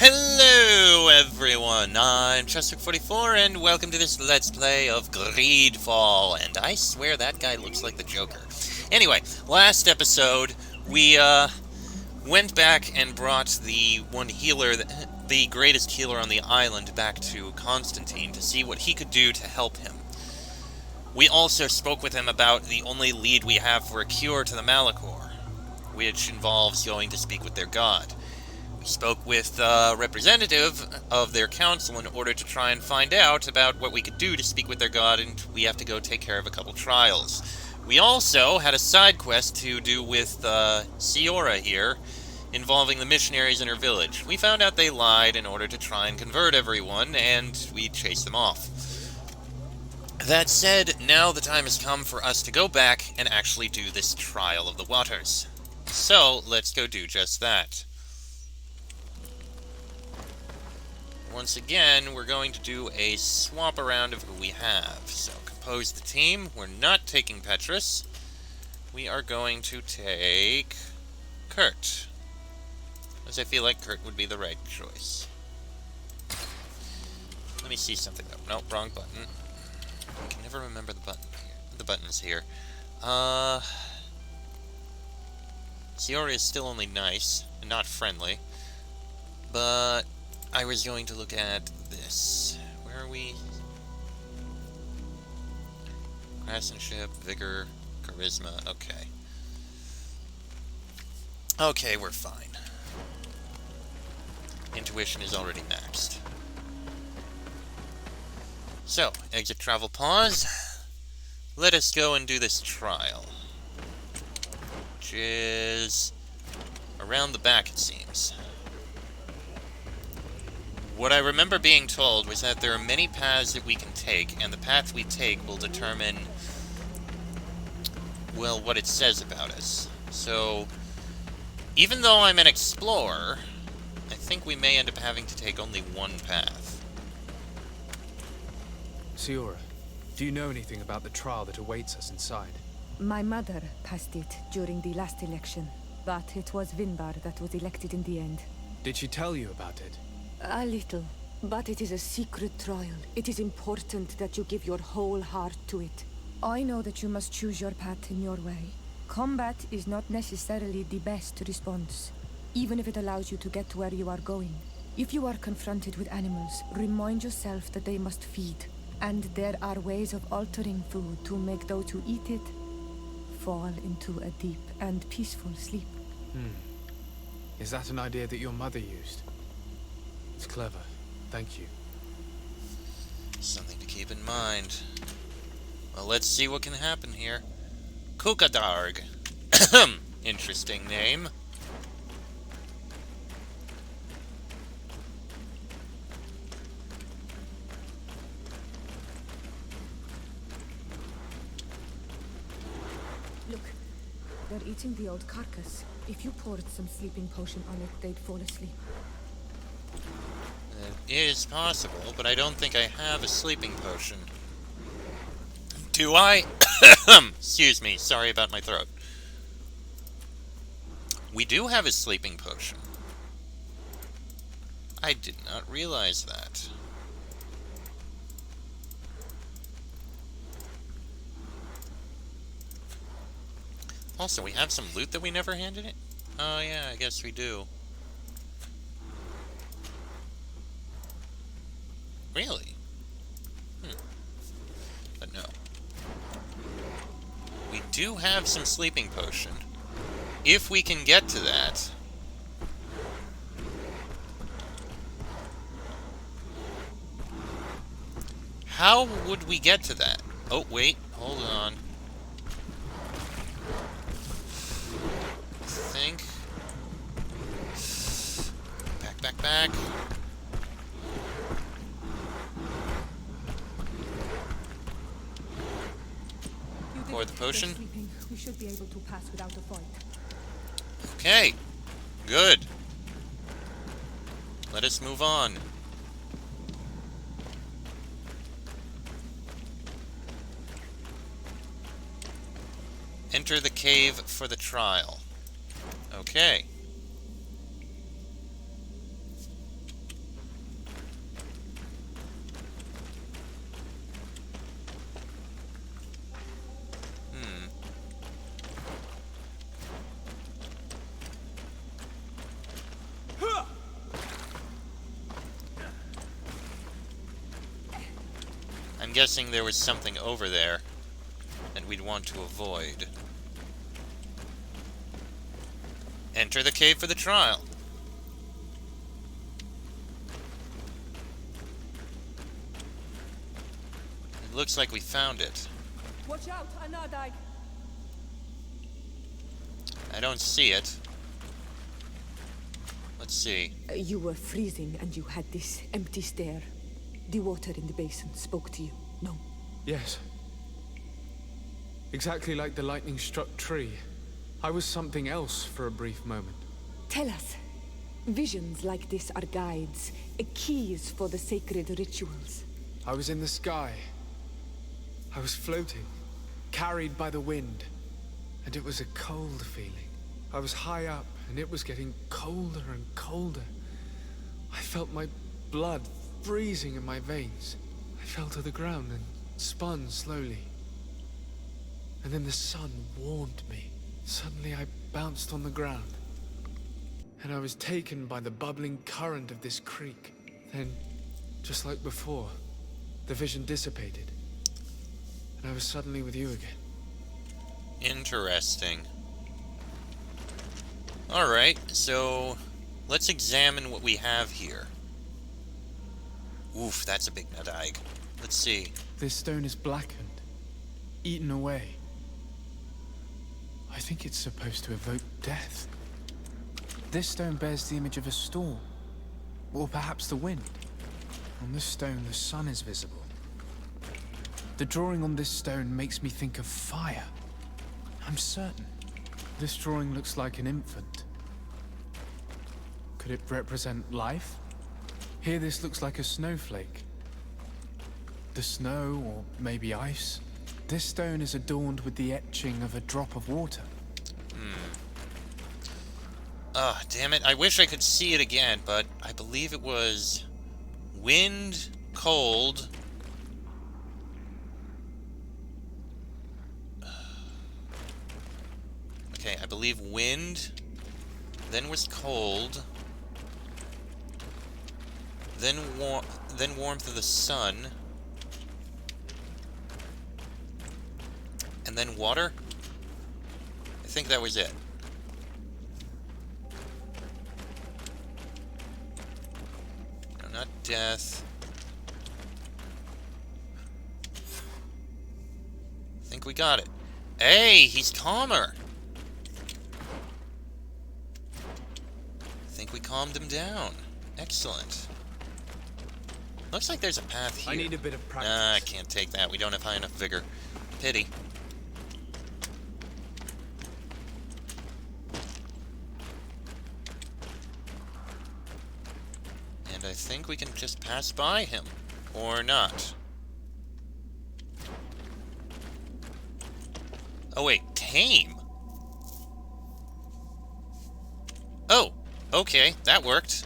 Hello everyone, I'm Chester44 and welcome to this Let's Play of Greedfall, and I swear that guy looks like the Joker. Anyway, last episode, we went back and brought the one healer, the greatest healer on the island, back to Constantine to see what he could do to help him. We also spoke with him about the only lead we have for a cure to the Malachor, which involves going to speak with their god. We spoke with a representative of their council in order to try and find out about what we could do to speak with their god, and we have to go take care of a couple trials. We also had a side quest to do with Siora here, involving the missionaries in her village. We found out they lied in order to try and convert everyone, and we chased them off. That said, now the time has come for us to go back and actually do this trial of the waters. So, let's go do just that. Once again, we're going to do a swap around of who we have. So, compose the team. We're not taking Petrus. We are going to take Kurt, as I feel like Kurt would be the right choice. Let me see something though. Nope, wrong button. I can never remember the button here. The buttons here. Siora is still only nice and not friendly, but I was going to look at this. Where are we? Craftsmanship, Vigor, Charisma. Okay. Okay, we're fine. Intuition is already maxed. So, exit travel pause. Let us go and do this trial. Which is around the back, it seems. What I remember being told was that there are many paths that we can take, and the path we take will determine, well, what it says about us. So, even though I'm an explorer, I think we may end up having to take only one path. Siora, do you know anything about the trial that awaits us inside? My mother passed it during the last election, but it was Vinbar that was elected in the end. Did she tell you about it? A little, but it is a secret trial. It is important that you give your whole heart to it. I know that you must choose your path in your way. Combat is not necessarily the best response, even if it allows you to get to where you are going. If you are confronted with animals, remind yourself that they must feed, and there are ways of altering food to make those who eat it fall into a deep and peaceful sleep. Is that an idea that your mother used? It's clever. Thank you. Something to keep in mind. Well, let's see what can happen here. Kukadarg. Interesting name. Look, they're eating the old carcass. If you poured some sleeping potion on it, they'd fall asleep. It is possible, but I don't think I have a sleeping potion. Do I? Excuse me, sorry about my throat. We do have a sleeping potion. I did not realize that. Also, we have some loot that we never handed it? Oh yeah, I guess we do. Really? But no. We do have some sleeping potion. If we can get to that. How would we get to that? Oh, wait. Hold on. I think. Back. Pour the potion. We should be able to pass without a fight. Okay. Good. Let us move on. Enter the cave for the trial. Okay. I'm guessing there was something over there, and we'd want to avoid. Enter the cave for the trial. It looks like we found it. Watch out, Anadai! I don't see it. Let's see. You were freezing and you had this empty stare. The water in the basin spoke to you, no? Yes. Exactly like the lightning-struck tree. I was something else for a brief moment. Tell us. Visions like this are guides, keys for the sacred rituals. I was in the sky. I was floating, carried by the wind. And it was a cold feeling. I was high up, and it was getting colder and colder. I felt my blood freezing in my veins. I fell to the ground and spun slowly. And then the sun warmed me. Suddenly I bounced on the ground. And I was taken by the bubbling current of this creek. Then, just like before, the vision dissipated. And I was suddenly with you again. Interesting. Alright, so let's examine what we have here. Oof, that's a big nutag. Let's see. This stone is blackened, eaten away. I think it's supposed to evoke death. This stone bears the image of a storm, or perhaps the wind. On this stone, the sun is visible. The drawing on this stone makes me think of fire. I'm certain. This drawing looks like an infant. Could it represent life? Here this looks like a snowflake. The snow, or maybe ice. This stone is adorned with the etching of a drop of water. Oh, damn it. I wish I could see it again, but I believe it was wind, cold. Okay, I believe wind, then was cold, then warmth of the sun, and then water? I think that was it. No, not death. I think we got it. Hey, he's calmer! I think we calmed him down. Excellent. Looks like there's a path here. I need a bit of practice. Nah, I can't take that. We don't have high enough vigor. Pity. And I think we can just pass by him. Or not. Oh wait, tame? Oh, okay, that worked.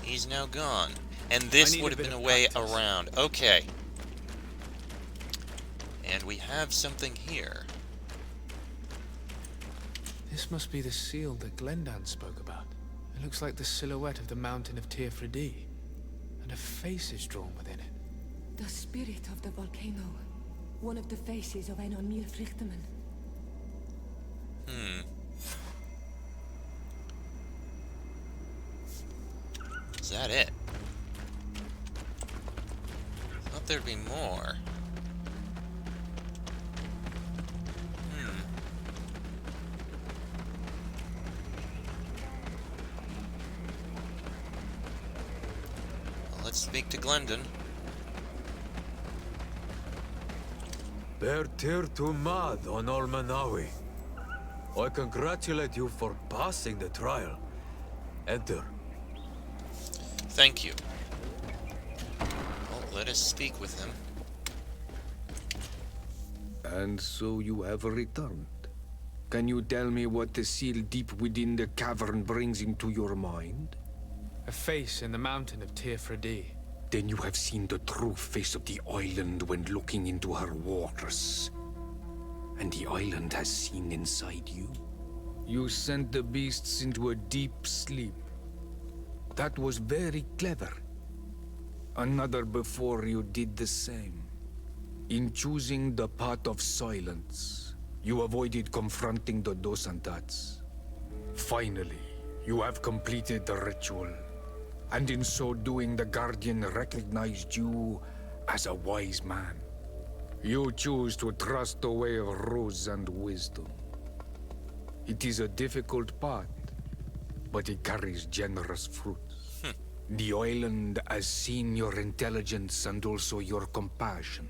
He's now gone. And this would have been a way around. Okay. And we have something here. This must be the seal that Glendan spoke about. It looks like the silhouette of the mountain of Tirfredi. And a face is drawn within it. The spirit of the volcano. One of the faces of Einar Mýrfryktaman. Is that it? Thought there'd be more. Well, let's speak to Glendon. Bertir to Mad on Olmanawi. I congratulate you for passing the trial. Enter. Thank you. Well, let us speak with him. And so you have returned. Can you tell me what the seal deep within the cavern brings into your mind? A face in the mountain of Tirfredi. Then you have seen the true face of the island when looking into her waters. And the island has seen inside you. You sent the beasts into a deep sleep. That was very clever. Another before you did the same. In choosing the path of silence, you avoided confronting the Dosantats. Finally, you have completed the ritual, and in so doing the Guardian recognized you as a wise man. You choose to trust the way of ruse and wisdom. It is a difficult path, but it carries generous fruit. The island has seen your intelligence and also your compassion.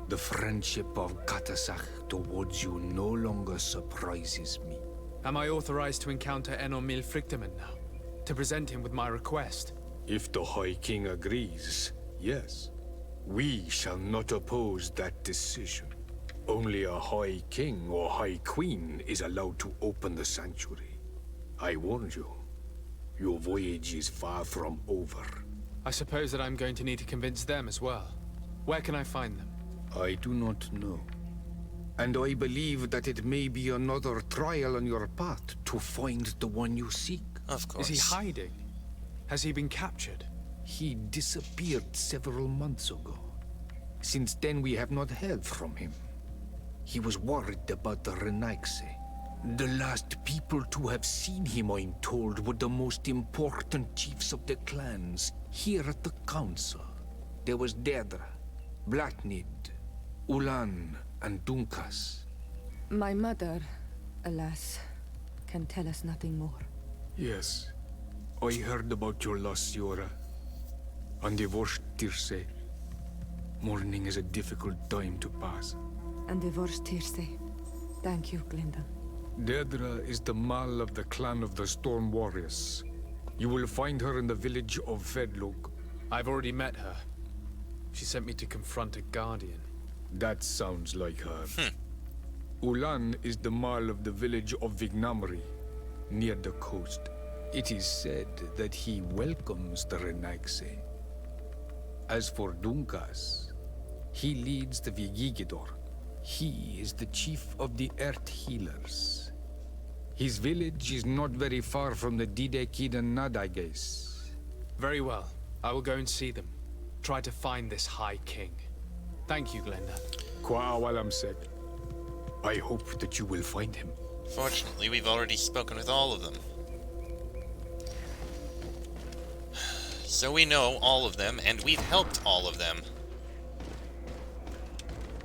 The friendship of Katasach towards you no longer surprises me. Am I authorized to encounter Enomil Frichtemann now? To present him with my request? If the High King agrees, yes. We shall not oppose that decision. Only a High King or High Queen is allowed to open the sanctuary. I warned you. Your voyage is far from over. I suppose that I'm going to need to convince them as well. Where can I find them? I do not know. And I believe that it may be another trial on your path to find the one you seek. Of course. Is he hiding? Has he been captured? He disappeared several months ago. Since then we have not heard from him. He was worried about the Renaigse. The last people to have seen him, I'm told, were the most important chiefs of the clans here at the council. There was Deirdre, Blatnid, Ulan, and Dunkas. My mother, alas, can tell us nothing more. Yes, I heard about your loss, Siora. And divorced Tirce. Mourning is a difficult time to pass. And divorced Tirce. Thank you, Glinda. Deirdre is the Mal of the clan of the Storm Warriors. You will find her in the village of Vedlug. I've already met her. She sent me to confront a Guardian. That sounds like her. Ulan is the Mal of the village of Vignamri, near the coast. It is said that he welcomes the Renaigse. As for Dunkas, he leads the Vigigidor. He is the chief of the Earth Healers. His village is not very far from the Didekid and Nadages. Very well. I will go and see them. Try to find this High King. Thank you, Glinda. Kwa'awalamsek. I hope that you will find him. Fortunately, we've already spoken with all of them. So we know all of them, and we've helped all of them.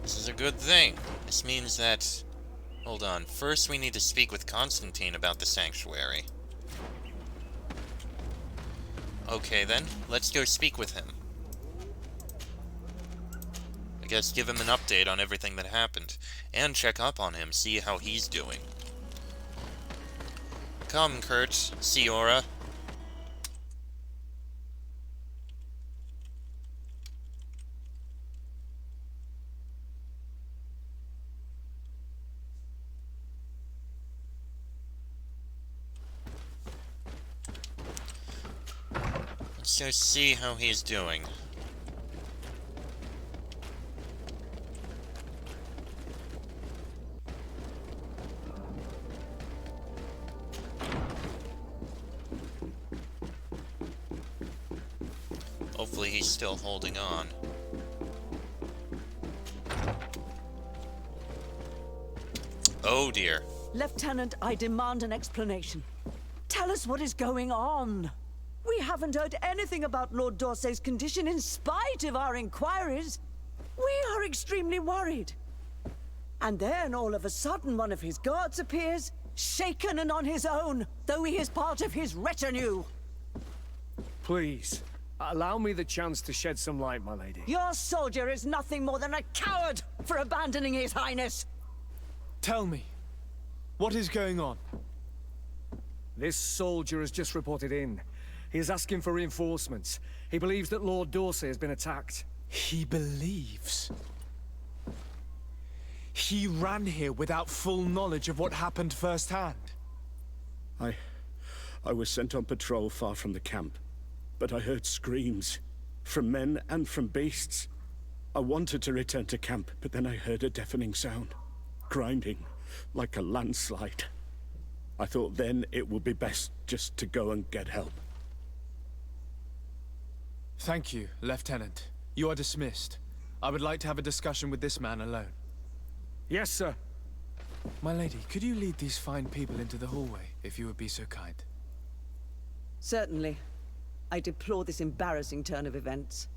This is a good thing. This means that... Hold on. First, we need to speak with Constantine about the sanctuary. Okay, then. Let's go speak with him. I guess give him an update on everything that happened. And check up on him, see how he's doing. Come, Kurt, Siora. Let's go see how he's doing. Hopefully he's still holding on. Oh dear. Lieutenant, I demand an explanation. Tell us what is going on. We haven't heard anything about Lord Dorsey's condition in spite of our inquiries. We are extremely worried. And then all of a sudden one of his guards appears, shaken and on his own, though he is part of his retinue. Please, allow me the chance to shed some light, my lady. Your soldier is nothing more than a coward for abandoning his highness. Tell me, what is going on? This soldier has just reported in. He is asking for reinforcements. He believes that Lord Dorsey has been attacked. He believes. He ran here without full knowledge of what happened firsthand. I was sent on patrol far from the camp, but I heard screams, from men and from beasts. I wanted to return to camp, but then I heard a deafening sound, grinding, like a landslide. I thought then it would be best just to go and get help. Thank you, Lieutenant. You are dismissed. I would like to have a discussion with this man alone. Yes, sir. My lady, could you lead these fine people into the hallway, if you would be so kind? Certainly. I deplore this embarrassing turn of events.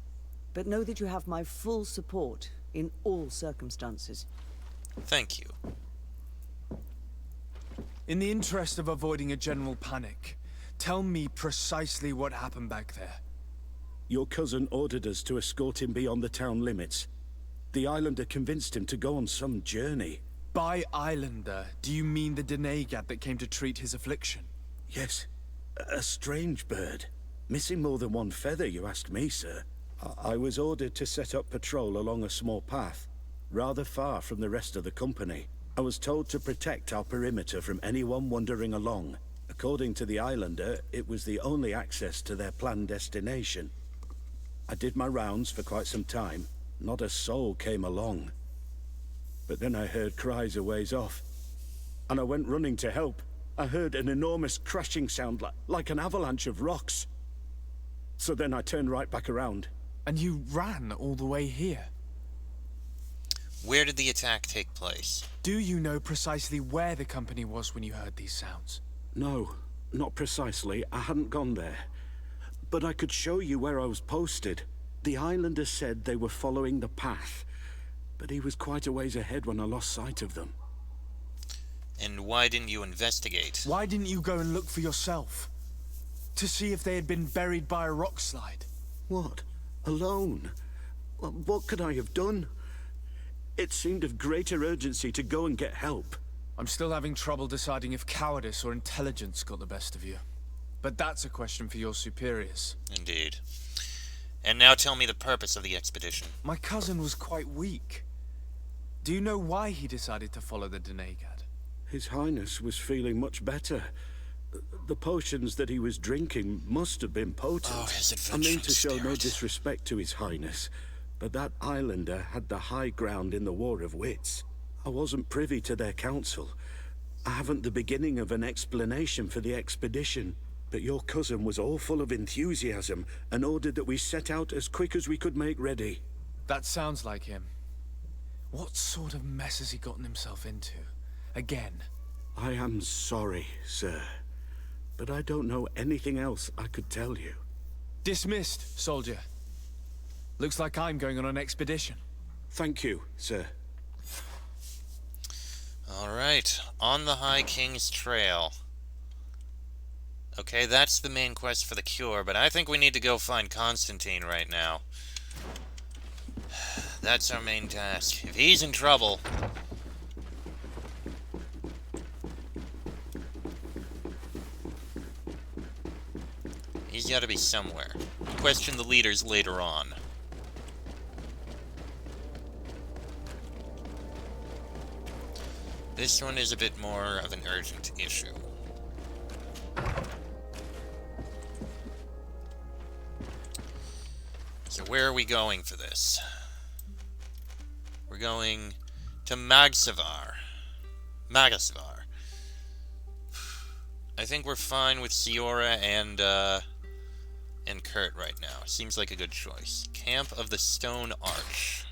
But know that you have my full support in all circumstances. Thank you. In the interest of avoiding a general panic, tell me precisely what happened back there. Your cousin ordered us to escort him beyond the town limits. The Islander convinced him to go on some journey. By Islander, do you mean the Denegat that came to treat his affliction? Yes. A strange bird. Missing more than one feather, you ask me, sir. I was ordered to set up patrol along a small path, rather far from the rest of the company. I was told to protect our perimeter from anyone wandering along. According to the Islander, it was the only access to their planned destination. I did my rounds for quite some time. Not a soul came along. But then I heard cries a ways off, and I went running to help. I heard an enormous crashing sound like an avalanche of rocks. So then I turned right back around. And you ran all the way here? Where did the attack take place? Do you know precisely where the company was when you heard these sounds? No, not precisely. I hadn't gone there. But I could show you where I was posted. The Islander said they were following the path, but he was quite a ways ahead when I lost sight of them. And why didn't you investigate? Why didn't you go and look for yourself? To see if they had been buried by a rock slide? What? Alone? What could I have done? It seemed of greater urgency to go and get help. I'm still having trouble deciding if cowardice or intelligence got the best of you. But that's a question for your superiors. Indeed. And now tell me the purpose of the expedition. My cousin was quite weak. Do you know why he decided to follow the Denegat? His Highness was feeling much better. The potions that he was drinking must have been potent. Oh, his I mean to show no spirit. disrespect to His Highness, but that Islander had the high ground in the War of Wits. I wasn't privy to their counsel. I haven't the beginning of an explanation for the expedition, but your cousin was all full of enthusiasm and ordered that we set out as quick as we could make ready. That sounds like him. What sort of mess has he gotten himself into? Again? I am sorry, sir, but I don't know anything else I could tell you. Dismissed, soldier. Looks like I'm going on an expedition. Thank you, sir. Alright, on the High King's Trail. Okay, that's the main quest for the cure, but I think we need to go find Constantine right now. That's our main task. If he's in trouble... he's gotta be somewhere. Question the leaders later on. This one is a bit more of an urgent issue. So where are we going for this? We're going to Magsvar. I think we're fine with Siora and Kurt right now. Seems like a good choice. Camp of the Stone Arch.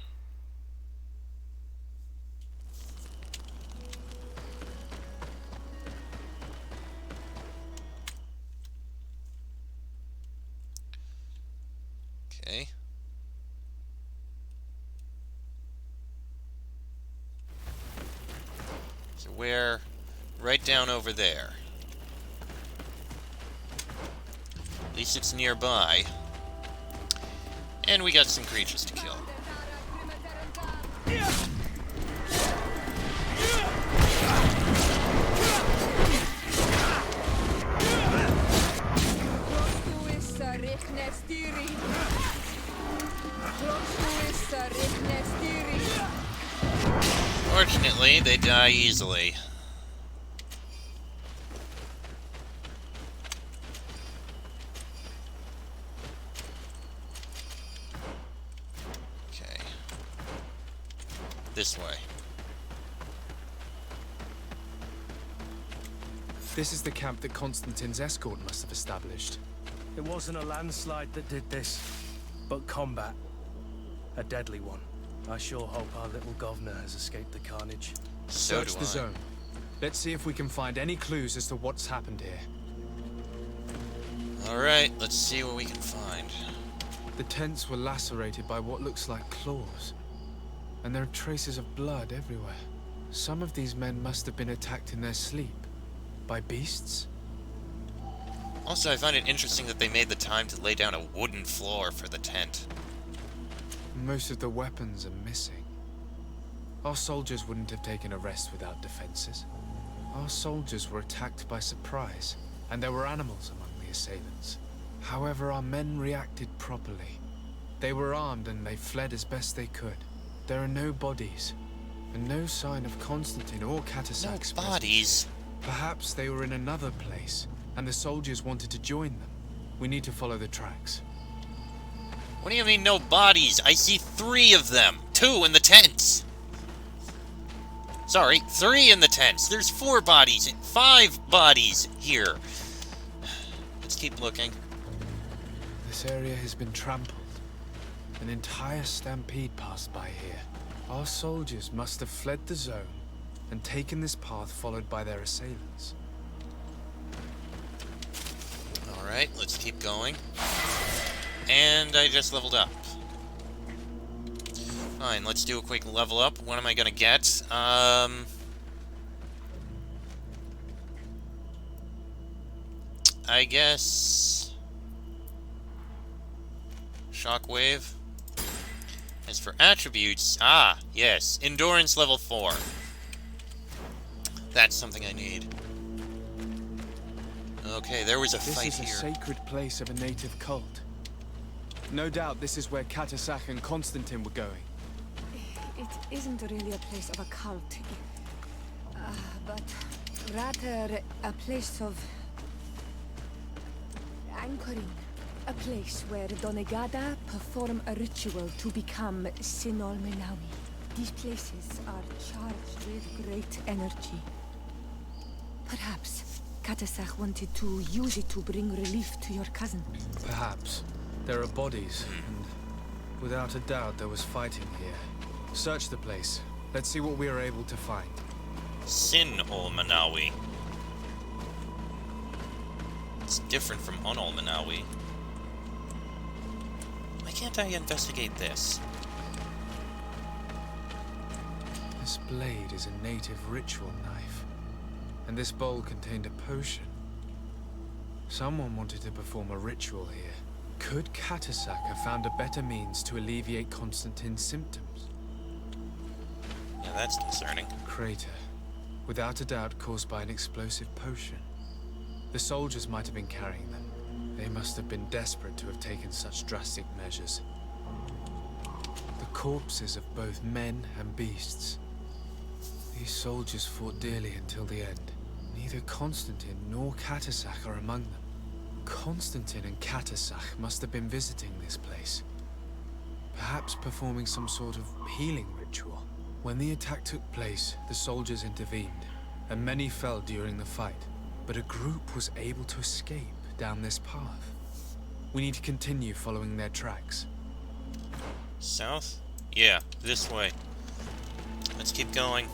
Okay. So we're right down over there. At least it's nearby. And we got some creatures to kill. Fortunately, they die easily. Okay. This way. This is the camp that Constantine's escort must have established. It wasn't a landslide that did this. but combat. A deadly one. I sure hope our little governor has escaped the carnage. So Search do the I. zone. Let's see if we can find any clues as to what's happened here. Alright, let's see what we can find. The tents were lacerated by what looks like claws, and there are traces of blood everywhere. Some of these men must have been attacked in their sleep. By beasts? Also, I find it interesting that they made the time to lay down a wooden floor for the tent. Most of the weapons are missing. Our soldiers wouldn't have taken a rest without defenses. Our soldiers were attacked by surprise, and there were animals among the assailants. However, our men reacted properly. They were armed and they fled as best they could. There are no bodies, and no sign of Constantine or Catasac's No bodies? Perhaps they were in another place, and the soldiers wanted to join them. We need to follow the tracks. What do you mean, no bodies? I see 3 of them. 2 in the tents. Sorry, 3 in the tents. There's 4 bodies. 5 bodies here. Let's keep looking. This area has been trampled. An entire stampede passed by here. Our soldiers must have fled the zone and taken this path followed by their assailants. Alright, let's keep going. And I just leveled up. Fine, let's do a quick level up. What am I gonna get? I guess... Shockwave. As for attributes, yes, Endurance level 4. That's something I need. Okay, there was a fight This is a here. sacred place of a native cult. No doubt this is where Catasac and Constantine were going. It isn't really a place of a cult, but rather a place of anchoring. A place where Donegada perform a ritual to become Sinol Menawi. These places are charged with great energy. Perhaps Catasac wanted to use it to bring relief to your cousin. Perhaps. There are bodies, and without a doubt there was fighting here. Search the place. Let's see what we are able to find. Sin-ol Manawi. It's different from Unol Manawi. Why can't I investigate this? This blade is a native ritual knife, and this bowl contained a potion. Someone wanted to perform a ritual here. Could Catasac have found a better means to alleviate Constantine's symptoms? Yeah, that's concerning. Crater, without a doubt caused by an explosive potion. The soldiers might have been carrying them. They must have been desperate to have taken such drastic measures. The corpses of both men and beasts. These soldiers fought dearly until the end. Neither Constantine nor Catasac are among them. Constantine and Catasac must have been visiting this place. Perhaps performing some sort of healing ritual. When the attack took place, the soldiers intervened, and many fell during the fight. But a group was able to escape down this path. We need to continue following their tracks. South? Yeah, this way. Let's keep going.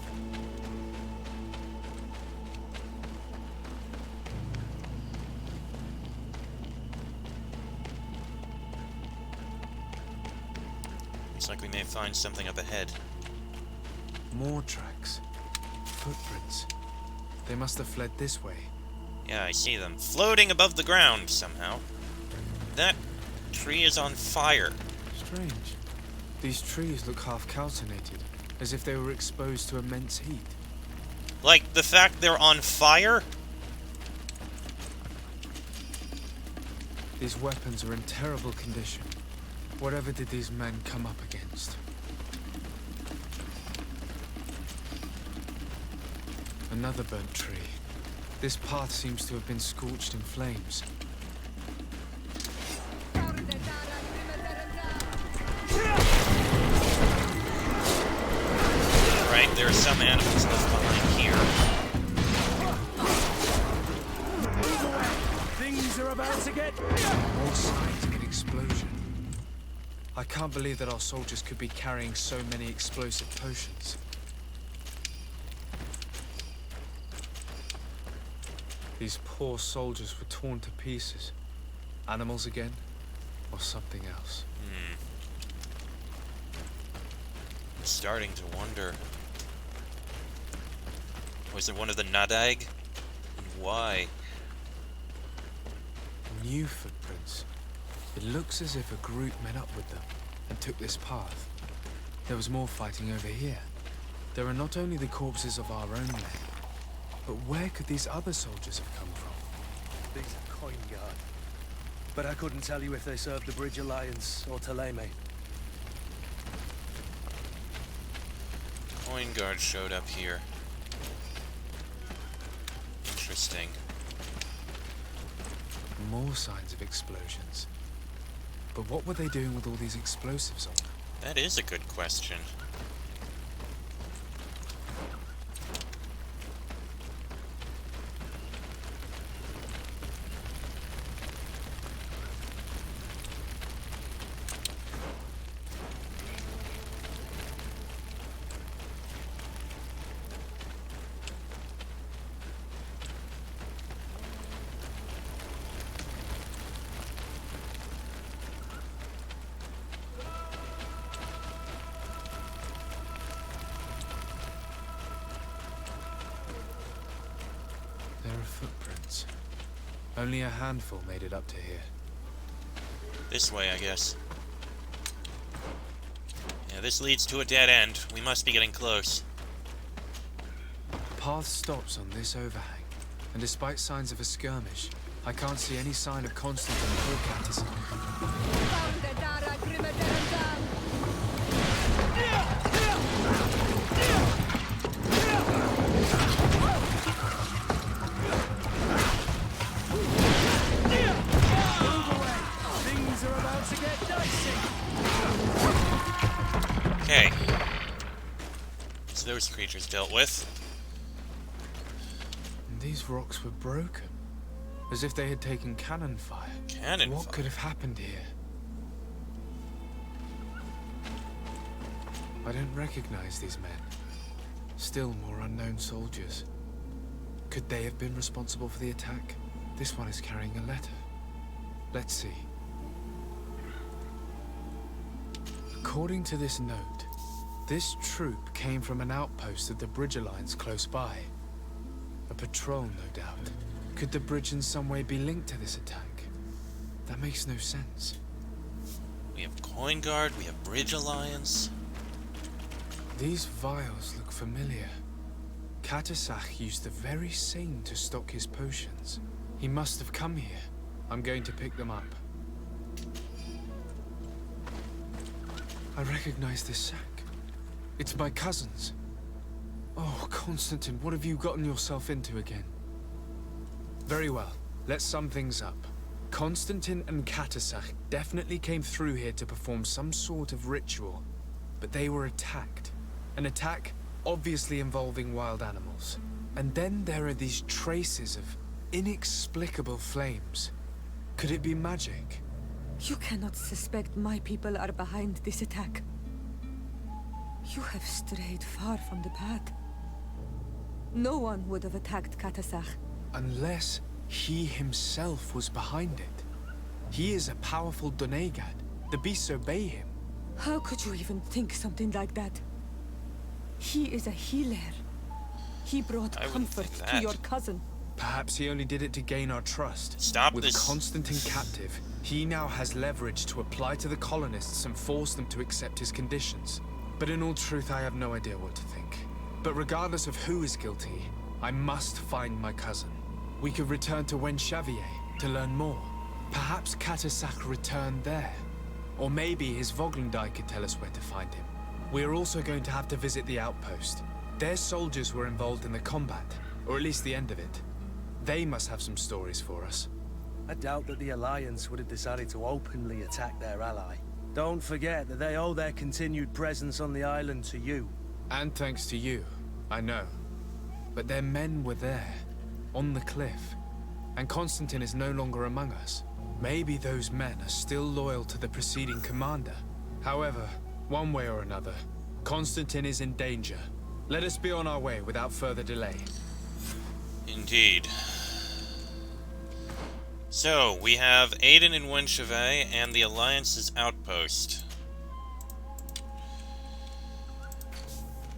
Looks like we may find something up ahead. More tracks. Footprints. They must have fled this way. Yeah, I see them. Floating above the ground, somehow. That tree is on fire. Strange. These trees look half calcinated, as if they were exposed to immense heat. Like, the fact they're on fire? These weapons are in terrible condition. Whatever did these men come up against? Another burnt tree. This path seems to have been scorched in flames. Right, there are some animals left behind here. Things are about to get... More signs of an explosion. I can't believe that our soldiers could be carrying so many explosive potions. These poor soldiers were torn to pieces. Animals again? Or something else? I'm starting to wonder. Was it one of the Nadag? And why? New footprints. It looks as if a group met up with them and took this path. There was more fighting over here. There are not only the corpses of our own men, but where could these other soldiers have come from? These are coin guard. But I couldn't tell you if they served the Bridge Alliance or Teleme. Coin guard showed up here. Interesting. More signs of explosions. But what were they doing with all these explosives on them? That is a good question. There are footprints. Only a handful made it up to here. This way, I guess. Yeah, this leads to a dead end. We must be getting close. The path stops on this overhang, and despite signs of a skirmish, I can't see any sign of Constantine or Constantine. Okay. So those creatures dealt with. And these rocks were broken, as if they had taken cannon fire. Cannon What fire? could have happened here? I don't recognize these men. Still more unknown soldiers. Could they have been responsible for the attack? This one is carrying a letter. Let's see. According to this note, this troop came from an outpost of the Bridge Alliance close by. A patrol, no doubt. Could the bridge in some way be linked to this attack? That makes no sense. We have Coin Guard, we have Bridge Alliance. These vials look familiar. Katasach used the very same to stock his potions. He must have come here. I'm going to pick them up. I recognize this sack. It's my cousin's. Oh, Constantine, what have you gotten yourself into again? Very well. Let's sum things up. Constantine and Katasach definitely came through here to perform some sort of ritual, but they were attacked. An attack obviously involving wild animals. And then there are these traces of inexplicable flames. Could it be magic? You cannot suspect my people are behind this attack. You have strayed far from the path. No one would have attacked Katasach. Unless he himself was behind it. He is a powerful Donegad. The beasts obey him. How could you even think something like that? He is a healer. He brought I wouldn't comfort think to that. your cousin. Perhaps he only did it to gain our trust. Stop With this. Constantine captive, he now has leverage to apply to the colonists and force them to accept his conditions. But in all truth, I have no idea what to think. But regardless of who is guilty, I must find my cousin. We could return to Wen Xavier to learn more. Perhaps Katasach returned there. Or maybe his Voglendai could tell us where to find him. We are also going to have to visit the outpost. Their soldiers were involved in the combat, or at least the end of it. They must have some stories for us. I doubt that the Alliance would have decided to openly attack their ally. Don't forget that they owe their continued presence on the island to you. And thanks to you, I know. But their men were there, on the cliff. And Constantine is no longer among us. Maybe those men are still loyal to the preceding commander. However, one way or another, Constantine is in danger. Let us be on our way without further delay. Indeed. So, we have Aiden and Wincheve and the Alliance's Outpost.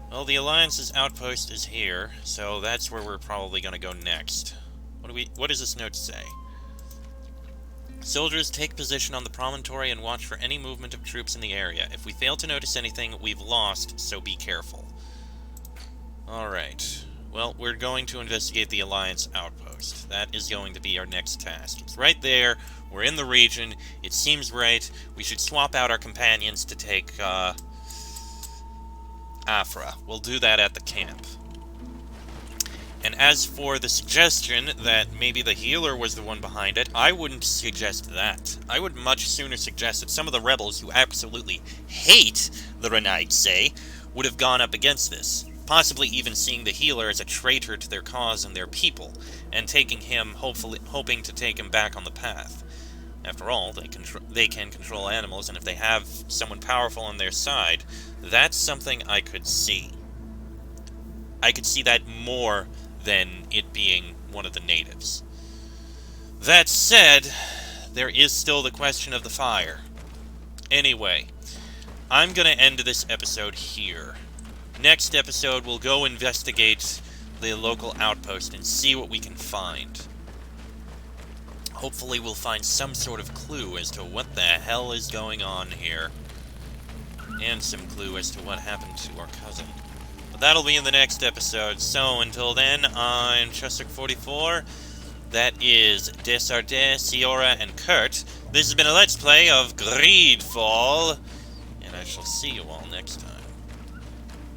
Well, the Alliance's Outpost is here, so that's where we're probably going to go next. What does this note say? Soldiers, take position on the promontory and watch for any movement of troops in the area. If we fail to notice anything, we've lost, so be careful. Alright. Well, we're going to investigate the Alliance Outpost. That is going to be our next task. It's right there. We're in the region. It seems right. We should swap out our companions to take, Afra. We'll do that at the camp. And as for the suggestion that maybe the healer was the one behind it, I wouldn't suggest that. I would much sooner suggest that some of the rebels who absolutely hate the Renaightse would have gone up against this, possibly even seeing the healer as a traitor to their cause and their people, and taking him, hoping to take him back on the path. After all, they can control animals, and if they have someone powerful on their side, that's something I could see. I could see that more than it being one of the natives. That said, there is still the question of the fire. Anyway, I'm going to end this episode here. Next episode, we'll go investigate the local outpost and see what we can find. Hopefully we'll find some sort of clue as to what the hell is going on here. And some clue as to what happened to our cousin. But that'll be in the next episode. So until then, I'm Chester44. That is Desardes, Siora, and Kurt. This has been a Let's Play of Greedfall. And I shall see you all next time.